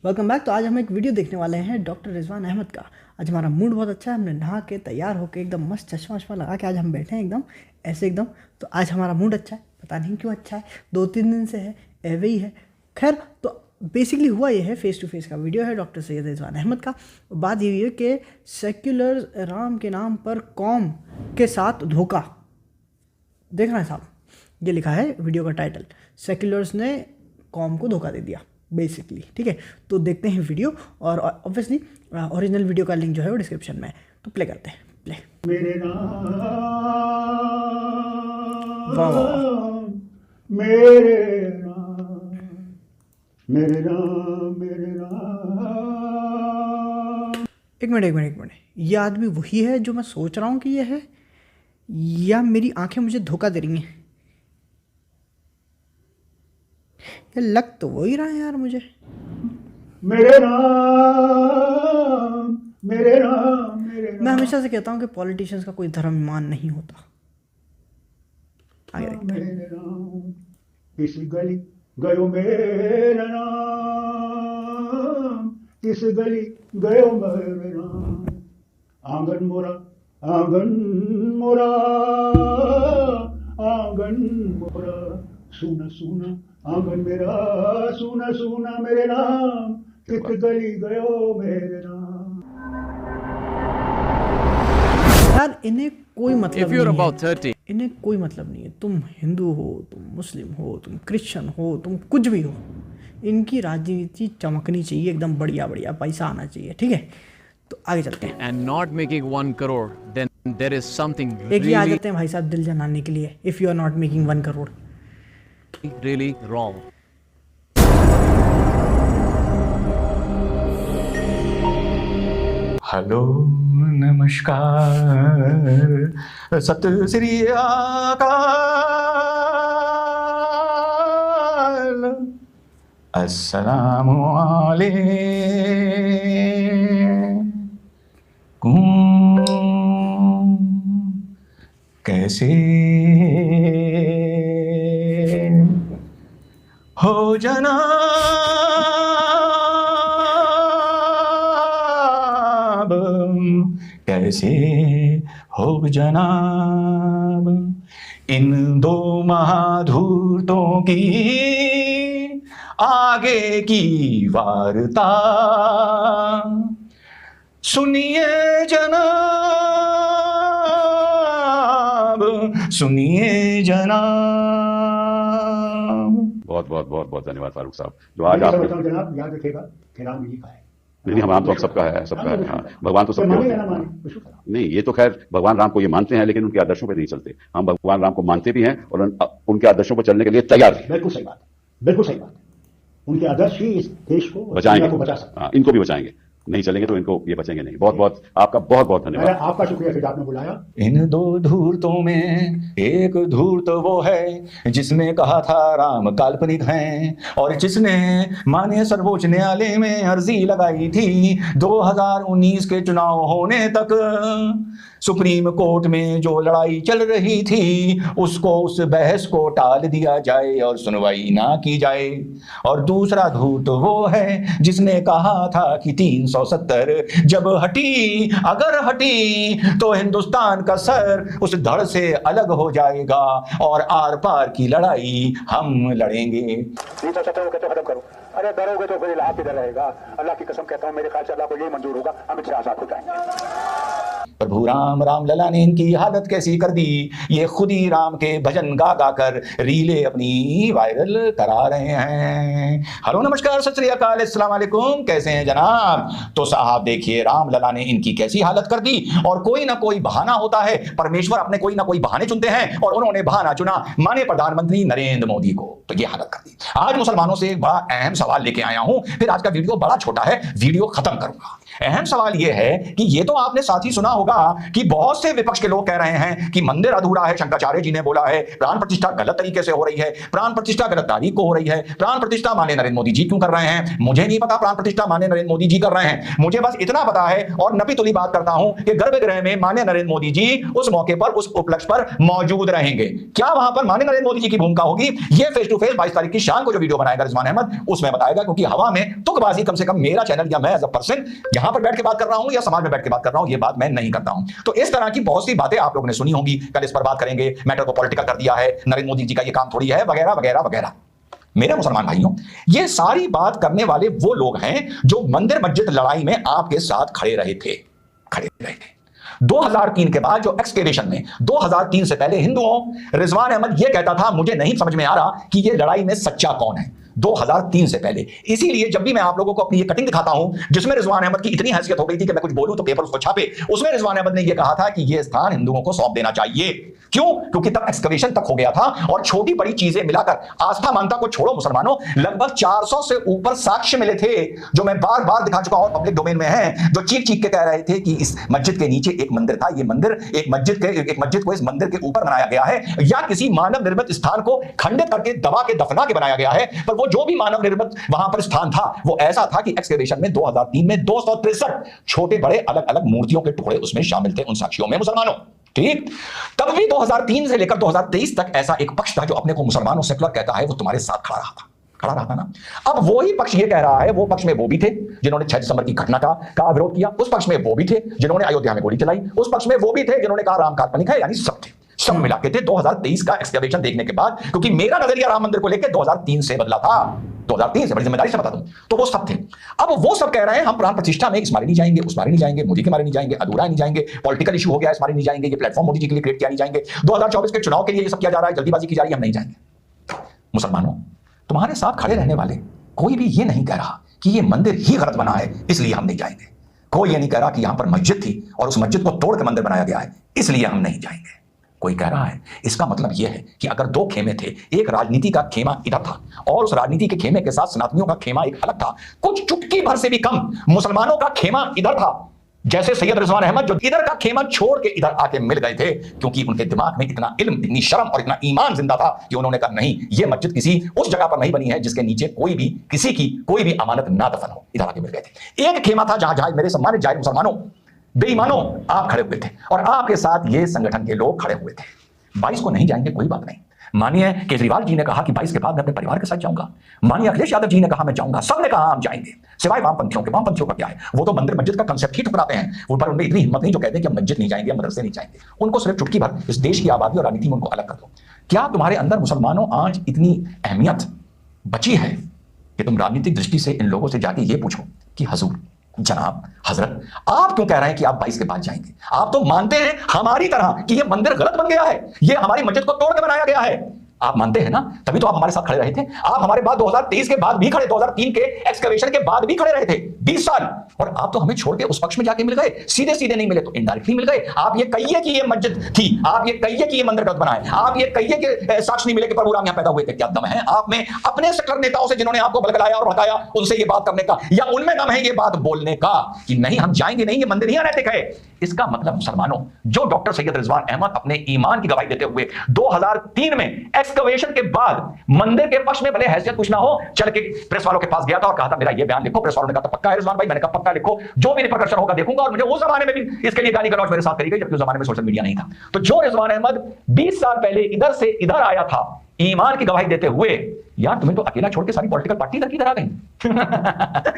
Welcome back. तो आज हम एक वीडियो देखने वाले हैं डॉक्टर रिजवान अहमद का। आज हमारा मूड बहुत अच्छा है, हमने नहा के तैयार होके एकदम मस्त चश्मा वश्मा लगा के आज हम बैठे हैं एकदम ऐसे एकदम। तो आज हमारा मूड अच्छा है, पता नहीं क्यों अच्छा है, 2-3 दिन से है एवे ही है। खैर, तो बेसिकली हुआ ये है, फेस टू फेस का वीडियो है डॉक्टर सैयद रिजवान अहमद का। बात ये है कि सेक्युलर राम के नाम पर कौम के साथ धोखा। देख रहे हैं साहब, ये लिखा है वीडियो का टाइटल, सेक्युलर्स ने कौम को धोखा दे दिया बेसिकली। ठीक है, तो देखते हैं वीडियो और ऑब्वियसली ओरिजिनल वीडियो का लिंक जो है वो डिस्क्रिप्शन में है। तो प्ले करते हैं, प्ले। मेरे नाम वाह वाह, मेरे नाम मेरे नाम मेरे नाम। एक मिनट, ये आदमी वही है जो मैं सोच रहा हूँ कि ये है, या मेरी आंखें मुझे धोखा दे रही हैं? ये लग तो वही रहा है यार मुझे। मेरे नाम मेरे नाम मेरे मैं हमेशा से कहता हूँ कि पॉलिटिशियंस का कोई धर्म ईमान नहीं होता। आगे देखते हैं। मेरे नाम किस गली गयो मेरा नाम, किस गली गयो मेरा नाम। आंगन मोरा आंगन मोरा आंगन मोरा, सुना सुना आंगन मेरा, सुना सुना मेरे नाम, किस गली गयो मेरे नाम। यार इन्हें कोई मतलब If you're नहीं about है, 30, इन्हें कोई मतलब नहीं है। तुम हिंदू हो, तुम मुस्लिम हो, तुम क्रिश्चियन हो, तुम कुछ भी हो, इनकी राजनीति चमकनी चाहिए एकदम बढ़िया बढ़िया, पैसा आना चाहिए। ठीक है, तो आगे चलते हैं। and not making 1 crore, then there is something एक ही आ really, जाते हैं भाई साहब दिल जलाने के लिए, if you are not making 1 crore. really wrong. Hello नमस्कार सत श्री अकाल, अस्सलामु अलैकुम। कैसे हो जनाब, कैसे हो जनाब। इन दो महाधूर्तों की आगे की वार्ता सुनिए जनाब, सुनिए जनाब। बहुत बहुत बहुत बहुत धन्यवाद फारूक साहब, जो आज आपने जनाब याद रखेगा कि राम यही का है। नहीं, हम राम तो सबका है, सबका है। हाँ, भगवान तो सबके माने होते या ना हैं। माने, कुछ करा। नहीं, ये तो खैर भगवान राम को ये मानते हैं, लेकिन उनके आदर्शों पे नहीं चलते। हम भगवान राम को मानते भी हैं और उनके आदर्शों पर चलने के लिए तैयार भी हैं। बिल्कुल सही बात है, बिल्कुल सही बात है। उनके आदर्श ही इस देश को, बचाएंगे, दुनिया को बचा सकते हैं। हाँ, इनको भी बचाएंगे। नहीं चलेंगे तो इनको ये बचेंगे नहीं। बहुत बहुत आपका बहुत बहुत मैं धन्यवाद। आपका शुक्रिया कि आपने बुलाया। इन दो धूर्तों में एक धूर्त वो है जिसने कहा था राम काल्पनिक हैं, और जिसने माननीय सर्वोच्च न्यायालय में अर्जी लगाई थी 2019 के चुनाव होने तक। सुप्रीम कोर्ट में जो लड़ाई चल रही थी उसको, उस बहस को टाल दिया जाए और सुनवाई ना की जाए। और दूसरा धूर्त वो है जिसने कहा था कि 370 जब हटी, अगर हटी तो हिंदुस्तान का सर उस धड़ से अलग हो जाएगा और आर पार की लड़ाई हम लड़ेंगे। 370 तो खत्म करो। अरे डरोगे तो फिर इलाहा किधर रहेगा? अल्लाह की कसम कहता हूं, मेरे ख्याल से अल्लाह को यही मंजूर होगा, अमित शाह आजाद हो जाएंगे। प्रभु राम राम लला ने इनकी हालत कैसी कर दी, ये खुद ही राम के भजन गा गा कर रीले अपनी वायरल करा रहे हैं। हेलो नमस्कार सत श्री अकाल, अस्सलाम वालेकुम, कैसे हैं जनाब? तो साहब देखिए राम लला ने इनकी कैसी हालत कर दी। और कोई ना कोई बहाना होता है, परमेश्वर अपने कोई ना कोई बहाने चुनते हैं, और उन्होंने बहाना चुना माने प्रधानमंत्री नरेंद्र मोदी को। तो ये हालत कर दी। आज मुसलमानों से एक बड़ा अहम सवाल लेके आया हूं, फिर आज का वीडियो बड़ा छोटा है, वीडियो खत्म करूंगा। अहम सवाल यह है कि ये तो आपने साथ ही सुना सुना होगा कि बहुत से विपक्ष के लोग कह रहे हैं कि मंदिर अधूरा है, शंकराचार्य जी ने बोला है, प्राण प्रतिष्ठा गलत तरीके से हो रही है, प्राण प्रतिष्ठा गलत तारीख को हो रही है, प्राण प्रतिष्ठा माने नरेंद्र मोदी जी क्यों कर रहे हैं? मुझे नहीं पता प्राण प्रतिष्ठा माने नरेंद्र मोदी जी कर रहे हैं, मुझे बस इतना पता है और नपी तुली बात करता हूं कि गर्भगृह में माने नरेंद्र मोदी जी उस मौके पर, उस उपलक्ष्य पर मौजूद रहेंगे। क्या वहां पर माने नरेंद्र मोदी जी की भूमिका होगी? ये फेस टू फेस 22 तारीख की शाम को जो वीडियो बनाएगा रिजवान अहमद, उसमें बताएगा, क्योंकि हवा में तुकबाजी कम से कम मेरा चैनल या मैं एज अ पर्सन यहां पर बैठ के बात कर रहा हूं या समाज में बैठ के बात कर रहा हूं, ये बात मैं नहीं करता हूं। तो इस तरह की बहुत सी बातें आप लोगों ने सुनी होंगी, कल इस पर बात करेंगे, मैटर को पॉलिटिकल कर दिया है, नरेंद्र मोदी जी का ये काम थोड़ी है, वगैरह वगैरह वगैरह। मेरे मुसलमान भाइयों, ये सारी बात करने वाले वो लोग हैं जो मंदिर मस्जिद लड़ाई में आपके साथ खड़े रहे थे। 2003 के बाद जो एक्सकेवेशन में 2003 से पहले हिंदुओं, रिजवान अहमद ये कहता था मुझे नहीं समझ में आ रहा कि ये लड़ाई में सच्चा कौन है, 2003 से पहले। इसीलिए जब भी मैं आप लोगों को अपनी ये कटिंग दिखाता हूं जिसमें रिजवान अहमद की इतनी हैसियत हो गई थी कि मैं कुछ बोलूं तो पेपर उसको छापे, उसमें रिजवान अहमद ने ये कहा था कि ये स्थान हिंदुओं को सौंप देना चाहिए। क्यों? क्योंकि तब एक्सकवेशन तक हो गया था और छोटी बड़ी चीजें मिलाकर, आस्था मानता को छोड़ो मुसलमानों, लगभग 400 से ऊपर साक्ष्य मिले थे जो मैं बार बार दिखा चुका और पब्लिक डोमेन में है, जो चीख चीख के कह रहे थे कि इस मस्जिद के नीचे एक मंदिर था, ये मंदिर एक मस्जिद को इस मंदिर के ऊपर बनाया गया है या किसी मानव निर्मित स्थान को खंडित करके दबा के दफना के बनाया गया है। पर वो जो भी मानव निर्मित वहां पर स्थान था वो ऐसा था कि एक्सकवेशन में 2003 में 263 छोटे बड़े अलग अलग मूर्तियों के टुकड़े उसमें शामिल थे, उन साक्ष्यों में मुसलमानों। ठीक, तब भी 2003 से लेकर 2023 तक ऐसा एक पक्ष था जो अपने को मुसलमानों सेकुलर कहता है, वो तुम्हारे साथ खड़ा रहा था ना। अब वही पक्ष ये कह रहा है, वो पक्ष में वो भी थे जिन्होंने 6 दिसंबर की घटना का विरोध किया, उस पक्ष में वो भी थे जिन्होंने अयोध्या में गोली चलाई, उस पक्ष में वो भी थे जिन्होंने कहा राम काल्पनिक है, यानी सब थे, सब मिला के थे 2023 का एक्सकवेशन देखने के बाद। क्योंकि मेरा नजरिया राम मंदिर को लेकर 2003 से बदला था, 2003 से, बड़ी जिम्मेदारी से बता दूं, तो वो सब थे। अब वो सब कह रहे हैं हम प्राण प्रतिष्ठा में इस मारे नहीं जाएंगे, उस मारे नहीं जाएंगे, मोदी के मारे नहीं जाएंगे, अधूरा नहीं जाएंगे, पॉलिटिकल इशू हो गया इस मारे नहीं जाएंगे, ये प्लेटफॉर्म मोदी जी के लिए क्रिएट किया नहीं जाएंगे, 2024 के चुनाव के लिए ये सब किया जा रहा है, जल्दीबाजी की जा रही है, हम नहीं जाएंगे। मुसलमानों, तुम्हारे साथ खड़े रहने वाले कोई भी ये नहीं कह रहा कि ये मंदिर ही गलत बना है इसलिए हम नहीं जाएंगे। कोई ये नहीं कह रहा कि यहां पर मस्जिद थी और उस मस्जिद को तोड़ के मंदिर बनाया गया है इसलिए हम नहीं जाएंगे। कोई कह रहा है इसका मतलब यह है कि अगर 2 खेमे थे, एक राजनीति का खेमा इधर था और उस राजनीति के खेमे के साथ सनातनियों का खेमा एक अलग था, कुछ चुटकी भर से भी कम मुसलमानों का खेमा इधर था, जैसे सैयद रिजवान अहमद जो इधर का खेमा छोड़ के इधर आके मिल गए थे, क्योंकि उनके दिमाग में इतना इल्म, इतनी शर्म और इतना ईमान जिंदा था कि उन्होंने कहा नहीं, ये मस्जिद किसी उस जगह पर नहीं बनी है जिसके नीचे कोई भी किसी की कोई भी अमानत ना दफन हो, इधर आके मिल गए थे। एक खेमा था जहां मेरे सम्मानित जाहिर मुसलमानों, बेईमानों, आप खड़े हुए थे और आपके साथ ये संगठन के लोग खड़े हुए थे। 22 को नहीं जाएंगे कोई बात नहीं, मानिए केजरीवाल जी ने कहा कि 22 के बाद मैं अपने परिवार के साथ जाऊंगा, मानिए अखिलेश यादव जी ने कहा मैं जाऊंगा, सबने कहा हम जाएंगे, सिवाय वामपंथियों के। वामपंथियों का क्या है, वो तो मंदिर मस्जिद का कंसेप्ट ही ठुकराते हैं, उन पर उनमें इतनी हिम्मत नहीं जो कहते हैं कि हम मस्जिद नहीं जाएंगे, हम मदरसे नहीं जाएंगे। उनको सिर्फ चुटकी भर इस देश की आबादी और राजनीति में उनको अलग कर दो। क्या तुम्हारे अंदर मुसलमानों आज इतनी अहमियत बची है कि तुम राजनीतिक दृष्टि से इन लोगों से जाके ये पूछो कि हजूर, जनाब, हजरत, आप क्यों कह रहे हैं कि आप 22 के बाद जाएंगे? आप तो मानते हैं हमारी तरह कि ये मंदिर गलत बन गया है, ये हमारी मस्जिद को तोड़ के बनाया गया है, आप मानते हैं ना, तभी तो आप हमारे साथ खड़े रहे थे। आप हमारे बाद 2023 के बाद भी खड़े, 2003 के एक्सकवेशन के बाद भी खड़े रहे थे 20 साल, और आप तो हमें छोड़ के उस पक्ष में जाके मिल गए, सीधे सीधे नहीं मिले तो इनडायरेक्टली मिल गए। आप ये कहिए कि ये मस्जिद थी, आप ये कहिए कि ये मंदिर गलत बना है, आप ये कहिए कि साक्ष्य नहीं मिले कि प्रभु राम यहां पैदा हुए थे। क्या दम है आप में अपने सेक्युलर नेताओं से जिन्होंने आपको बलगलाया और भड़काया, उनसे ये बात करने का, या उनमें दम है ये बात बोलने का कि नहीं हम जाएंगे नहीं, ये मंदिर ही अनैतिक है? इसका मतलब मुसलमानों, जो डॉक्टर सैयद रिजवान अहमद अपने ईमान की गवाही देते हुए 2003 में एक्सकवेशन के बाद मंदिर के पक्ष में भले हैसियत कुछ ना हो, चल के प्रेस वालों के पास गया था और कहा था मेरा ये बयान लिखो। प्रेस वालों ने कहा था पक्का है रिजवान भाई, मैंने कहा पक्का लिखो, जो भी रिपरकशन होगा देखूंगा। और मुझे उस जमाने में भी इसके लिए गाली गलौज मेरे साथ करी गई, जबकि उस जमाने में सोशल मीडिया नहीं था। तो जो रिजवान अहमद 20 साल पहले इधर से इधर आया था ईमान की गवाही देते हुए, यार तुम्हें तो अकेला छोड़ के सारी पॉलिटिकल पार्टी इधर की इधर आ गई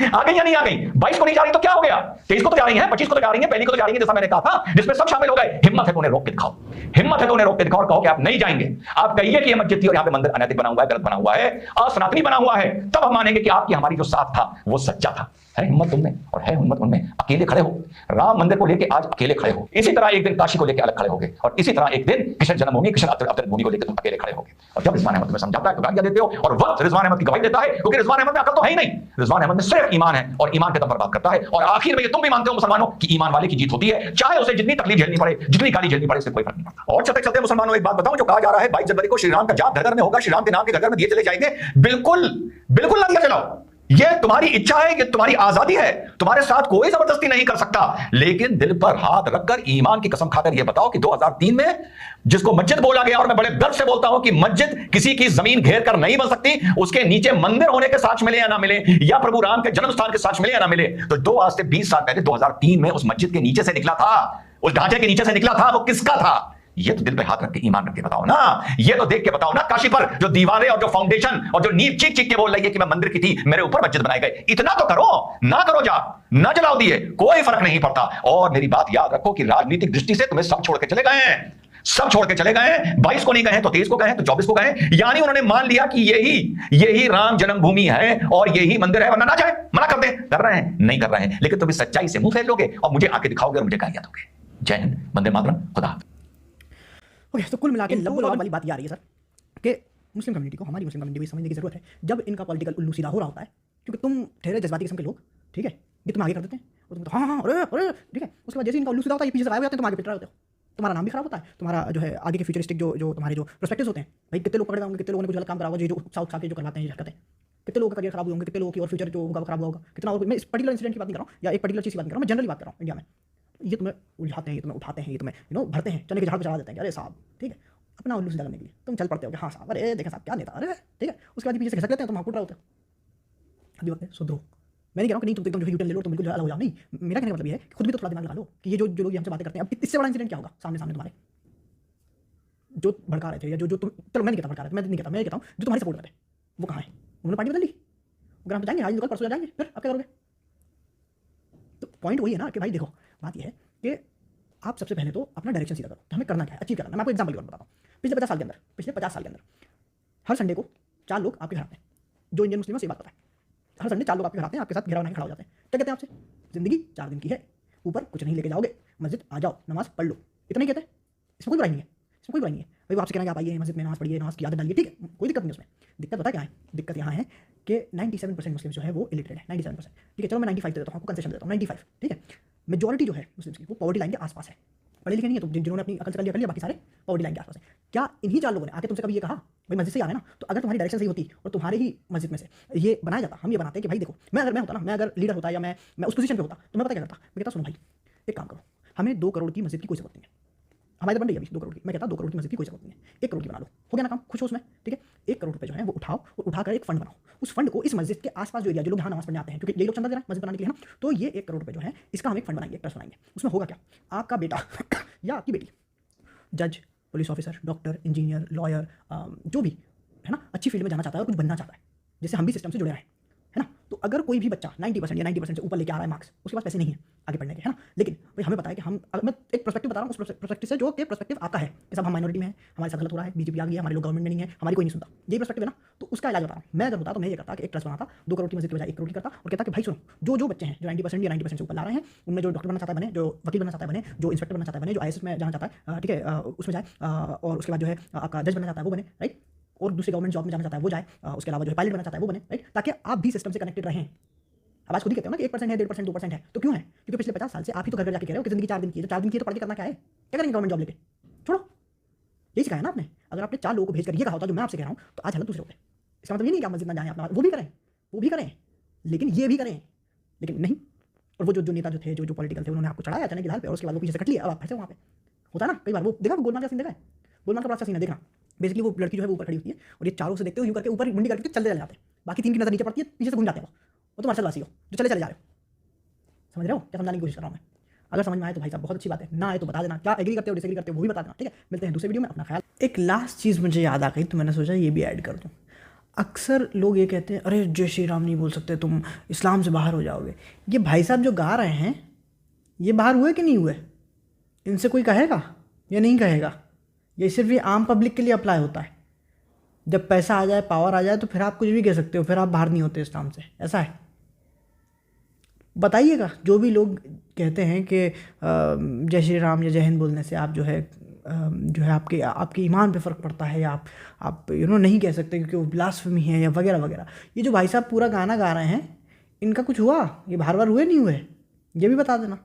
आ गई या नहीं आ गई? 22 को नहीं जा रही तो क्या हो गया? 23 को तो जा रही है, 25 को तो जा रही है, पहली को तो जा रही है, जैसा मैंने कहा था, जिसमें सब शामिल हो गए। हिम्मत है तो उन्हें रोक के दिखाओ, हिम्मत है तो उन्हें रोक के दिखाओ और कहो कि आप नहीं जाएंगे। आप कहिए कि ये मस्जिद थी और यहाँ पे मंदिर अनैतिक बना हुआ है, गलत बना हुआ है, असनातनी बना हुआ है, तब हम मानेंगे कि आपकी हमारी जो साथ था वो सच्चा था। है हिम्मत तुमने और है हिम्मत उनमें, अकेले खड़े हो, राम मंदिर को लेकर आज अकेले खड़े हो। इसी तरह एक दिन काशी को लेकर अलग खड़े होगे और इसी तरह एक दिन कृष्ण जन्मभूमि, कृष्ण अवतरण भूमि को लेकर तुम अकेले खड़े होगे। और जब रिजवान अहमद तुम्हें समझाता है तो गालियां देते हो और वक्त रिजवान अहमद की गवाही देता है, क्योंकि रिजवान अहमद में अकल तो है ही नहीं, रिजवान अहमद में सिर्फ ईमान है और ईमान के दम पर बात करता है। और आखिर में ये तुम भी मानते हो मुसलमानों कि ईमान वाले की जीत होती है, चाहे उसे जितनी तकलीफ झेलनी पड़े, जितनी गाली झेलनी पड़े, इससे कोई फर्क नहीं पड़ता। और चलते चलते मुसलमानों एक बात बताऊं, जो कहा जा रहा है 22 जनवरी को श्री राम का जाप घर घर में होगा, श्री राम के नाम के घर घर में दिए चले जाएंगे, बिल्कुल बिल्कुल ना दिया जलाओ। ये तुम्हारी इच्छा है, ये तुम्हारी आजादी है, तुम्हारे साथ कोई जबरदस्ती नहीं कर सकता। लेकिन दिल पर हाथ रखकर ईमान की कसम खाकर ये बताओ कि 2003 में जिसको मस्जिद बोला गया, और मैं बड़े गर्व से बोलता हूं कि मस्जिद किसी की जमीन घेर कर नहीं बन सकती, उसके नीचे मंदिर होने के साक्ष्य मिले या ना मिले, या प्रभु राम के जन्म स्थान के साक्ष्य मिले या ना मिले, तो आज से 20 साल पहले 2003 में उस मस्जिद के नीचे से निकला था, उस ढांचे के नीचे से निकला था, वो किसका था? ये तो दिल पे हाथ रख के ईमान रख के बताओ ना, ये तो देख के बताओ ना। काशी पर जो दीवारें और जो फाउंडेशन और जो नींव चीख चीख के बोल रही है कि मैं मंदिर की थी, मेरे ऊपर मस्जिद बनाए गए, इतना तो करो ना। करो जा ना जलाओ दिए, कोई फर्क नहीं पड़ता। और मेरी बात याद रखो कि राजनीतिक दृष्टि से तुम्हें सब छोड़ के चले गए हैं, सब छोड़ के चले गए। 22 को नहीं कहे तो 23 को कहे तो 24 को कहे, यानी उन्होंने मान लिया कि यही राम जन्मभूमि है और यही मंदिर है, वरना ना जाए, मना कर दे। कर रहे हैं? नहीं कर रहे हैं, लेकिन तुम इस सच्चाई से मुंह फेर लोगे और मुझे आके दिखाओगे और मुझे गालियां दोगे। जय हिंद, वंदे मातरम, खुदा। ओके, तो कुल मिला के लब्बो लब्बो वाली बात ये आ रही है सर कि मुस्लिम कम्युनिटी को, हमारी मुस्लिम कम्युनिटी को समझने की जरूरत है जब इनका पॉलिटिकल उल्लू सीधा हो रहा होता है, क्योंकि तुम ठहरे जज्बाती किस्म के लोग, ठीक है, ये तुम आगे कर देते हैं और तुम तो हाँ अरे अरे ठीक है, उसके बाद जैसे इनका उल्लू सीधा होता है, ये पीछे से गायब हो जाते हैं, तुम आगे पिट रहे होते हो, तुम्हारा नाम भी खराब होता है, तुम्हारा जो है आगे के फ्यूचरिस्टिक जो तुम्हारे जो प्रोस्पेक्टिव्स होते हैं, भाई कितने लोग पकड़े होंगे, कितने लोगों ने कुछ गलत काम करा होगा, जो उत्साह उत्साह के जो करवाते हैं ये हरकतें, कितने लोगों का करियर खराब हुए होंगे, कितने लोगों की और फ्यूचर जो होगा खराब होगा, कितना। और मैं इस पर्टिकुलर इंसिडेंट की बात नहीं कर रहा हूँ या एक पर्टिकुलर चीज़ की बात नहीं कर रहा हूँ, मैं जनरली बात कर रहा हूँ इंडिया में। ये तुम्हें उलझाते हैं, ये तुम्हें उठाते हैं, ये तुम्हें भरते हैं, चने के झाड़ पर चढ़ा देते हैं, अरे साहब ठीक है, अपना उल्लू सीधा करने के लिए तुम चल पड़ते हो कि हाँ साहब, अरे देखा साहब क्या नेता, अरे ठीक है, उसके बाद पीछे से खिसक लेते हैं, तुम हाथ रहे होते हो। अभी वक्त है सुधरो। मैं नहीं कह रहा हूँ कि नहीं तुम एकदम जो है यूटर्न ले लो, तुम बिल्कुल अलग हो जाओ, नहीं, मेरा कहने का मतलब ये है कि खुद भी तो थोड़ा दिमाग लगा लो कि ये जो लोग हमसे बातें करते हैं, अब इससे बड़ा इंसिडेंट क्या होगा सामने तुम्हारे जो भड़का रहे थे या जो तुम, चलो मैं नहीं कहता भड़का रहे थे, मैं नहीं कहता, मैं कहता हूँ जो तुम्हारी सपोर्ट करते हैं वो कहाँ है? उन्होंने पार्टी बदल ली, ग्राम पे जाएंगे, आज निकल परसों जाएंगे, फिर आप क्या करोगे? तो पॉइंट वही है ना कि भाई देखो, बात यह है कि आप सबसे पहले तो अपना डायरेक्शन सीधा करो, तो हमें करना क्या है, अचीव करना। मैं आपको एग्जाम्पल बताता हूँ। पिछले 50 साल के अंदर, पिछले 50 साल के अंदर हर संडे को 4 लोग आपके घर आते हैं, जो इंडियन मुस्लिम है, सही बात पता है, हर संडे 4 लोग आपके घर आते हैं, आपके साथ घेरा बनाकर खड़ा हो जाते हैं। क्या कहते हैं आपसे? जिंदगी 4 दिन की है, ऊपर कुछ नहीं लेके जाओगे, मस्जिद आ जाओ, नमाज पढ़ लो, इतना ही कहते हैं। इसमें कोई बुराई नहीं है, इसमें कोई बुराई नहीं है। भाई वो आपसे कहना कि आप आइए मस्जिद में नमाज पढ़िए, नमाज की आदत डालिए, ठीक है, कोई दिक्कत नहीं उसमें। दिक्कत पता क्या है? दिक्कत यहाँ है कि 97% मुस्लिम जो है वो इलिटरेट है, 97%, ठीक है, चलो मैं 95 दे देता हूँ, आपको कंसेशन देता हूँ, 95, ठीक है। मेजॉरिटी जो है मुस्लिम्स की वो पॉवर्टी लाइन के आसपास है, पढ़े लिखे नहीं है, तो जिन्होंने अपनी अकल से कर लिया, बाकी सारे पॉवर्टी लाइन के आसपास है। क्या इन्हीं 4 लोगों ने आके तुमसे कभी ये कहा भाई मस्जिद से ही आना ना? तो अगर तुम्हारी डायरेक्शन सही होती और तुम्हारे ही मस्जिद में से ये बनाया जाता, हम ये बनाते हैं कि भाई देखो, मैं होता ना, मैं अगर लीडर होता या मैं उस पोजीशन पे होता, तो मैं पता क्या करता? मैं कहता सुनो भाई एक काम करो, हमें 2 करोड़ की मस्जिद की कोई जरूरत नहीं है, हमारे बन रही है अभी 2 करोड़ की, मैं कहता 2 करोड़ की मस्जिद की कोई जरूरत नहीं है, 1 करोड़ की बना लो, हो गया ना काम, खुश हो उसमें, ठीक है। 1 करोड़ रुपए जो है वो उठाओ और उठाकर एक फंड बनाओ, उस फंड को इस मस्जिद के आसपास जो एरिया, जो लोग यहाँ नमाज पढ़ने आते हैं, क्योंकि ये लोग चंदा दे रहे हैं मस्जिद बनाने के लिए, है ना, तो ये 1 करोड़ रुपए जो है इसका हम एक फंड बनाएंगे, ट्रस्ट बनाएंगे। उसमें होगा क्या? आपका बेटा या आपकी बेटी जज, police officer, doctor, engineer, lawyer, जो भी है ना, अच्छी फील्ड में जाना चाहता है और कुछ बनना चाहता है, जैसे हम भी सिस्टम से जुड़े हैं, है ना। तो अगर कोई भी बच्चा 90% या 90% से ऊपर लेके आ रहा है मार्क्स, उसके पास पैसे नहीं है आगे पढ़ने के, है ना, लेकिन भाई हमें पता है कि हम, मैं एक पर्सपेक्टिव बता रहा हूँ, उस पर्सपेक्टिव से जो कि पर्सपेक्टिव आता है कि सब हम माइनॉरिटी में हैं, हमारे साथ गलत हो रहा है, बीजेपी आ गई है, हमारे लोग गवर्नमेंट में नहीं है, हमारी कोई नहीं सुनता, यही पर्सपेक्टिव है ना। तो उसका इलाज बता रहा हूँ। मैं अगर होता तो मैं ये करता कि एक ट्रस्ट बनाता, 2 करोड़ की मस्जिद की बजाय 1 करोड़ की करता, और कहता कि भाई सुनो, जो बच्चे हैं जो 90% या 90% से ऊपर ला रहे हैं, उनमें जो डॉक्टर बनना चाहता है बने, जो वकील बनना चाहता है बने, जो इंस्पेक्टर बनना चाहता है बने, जो IAS में जाना चाहता है, ठीक है, उसमें जाए, और उसके बाद जो है आपका जज बनना चाहता है वो बने, राइट, और दूसरी गवर्नमेंट जॉब में जाना चाहता है वो जाए, उसके अलावा जो है पायलट बनना चाहता है वो बने, राइट, ताकि आप भी सिस्टम से कनेक्टेड रहें। अब आज खुद ही कहते हो ना कि 1% है, 1.5%, 2% है, तो क्यों है? क्योंकि पिछले 50 साल से आप ही तो घर घर जाके कह रहे हो कि जिंदगी 4 दिन की है, तो 4 दिन की तो पढ़ के करना क्या है? क्या करेंगे गवर्नमेंट जॉब लेके? छोड़ो, यही सिखाया ना आपने। अगर आपने 4 लोगों को भेजकर ये कहा होता जो मैं आपसे कह रहा हूँ, तो आज हालत दूसरे होते। इसका मतलब ये नहीं कि आप मस्जिद ना जाएं, अपना वो भी करें, लेकिन ये भी करें, लेकिन नहीं। और वो जो नेता जो थे, जो पॉलिटिकल थे, उन्होंने आपको चढ़ाया चने की दाल पे, और उसके बाद वो पीछे से कट लिया, अब आप फंसे वहाँ पे। होता है ना कई बार, वो देखा गोलमाल का सीन देखा है, गोलमाल का बड़ा अच्छा सीन है, देखना। बेसिकली वो लड़की जो है वो ऊपर खड़ी होती है और ये चारों से देखते हो यूं करके ऊपर मुंडी करके चलते चले जाते हैं, बाकी 3 की नजर नीचे पड़ती है, पीछे से घूम जाते हैं वो तुम अरसलवासी हो जो चले जा रहे हो। समझ रहे हो क्या समझाने की कोशिश कर रहा हूँ मैं? अगर समझ में आए तो भाई साहब बहुत अच्छी बात है, ना आए तो बता देना, क्या एग्री करते हो डिसएग्री करते हो वो भी बता देना, ठीक है। मिलते हैं दूसरे वीडियो में, अपना ख्याल। एक लास्ट चीज़ मुझे याद आ गई तो मैंने सोचा ये भी ऐड कर दूँ। अक्सर लोग ये कहते हैं अरे जय श्री राम नहीं बोल सकते, तुम इस्लाम से बाहर हो जाओगे। ये भाई साहब जो गा रहे हैं ये बाहर हुए कि नहीं हुए? इनसे कोई कहेगा या नहीं कहेगा? ये सिर्फ ये आम पब्लिक के लिए अप्लाई होता है। जब पैसा आ जाए, पावर आ जाए, तो फिर आप कुछ भी कह सकते हो, फिर आप बाहर नहीं होते इस्लाम से, ऐसा है। बताइएगा जो भी लोग कहते हैं कि जय श्री राम या जय हिंद बोलने से आप जो है आपके ईमान पे फ़र्क पड़ता है, या आप नहीं कह सकते क्योंकि वो ब्लास्फेमी है या वगैरह वगैरह। ये जो भाई साहब पूरा गाना गा रहे हैं, इनका कुछ हुआ? ये बाहर बार हुए नहीं हुए? ये भी बता देना।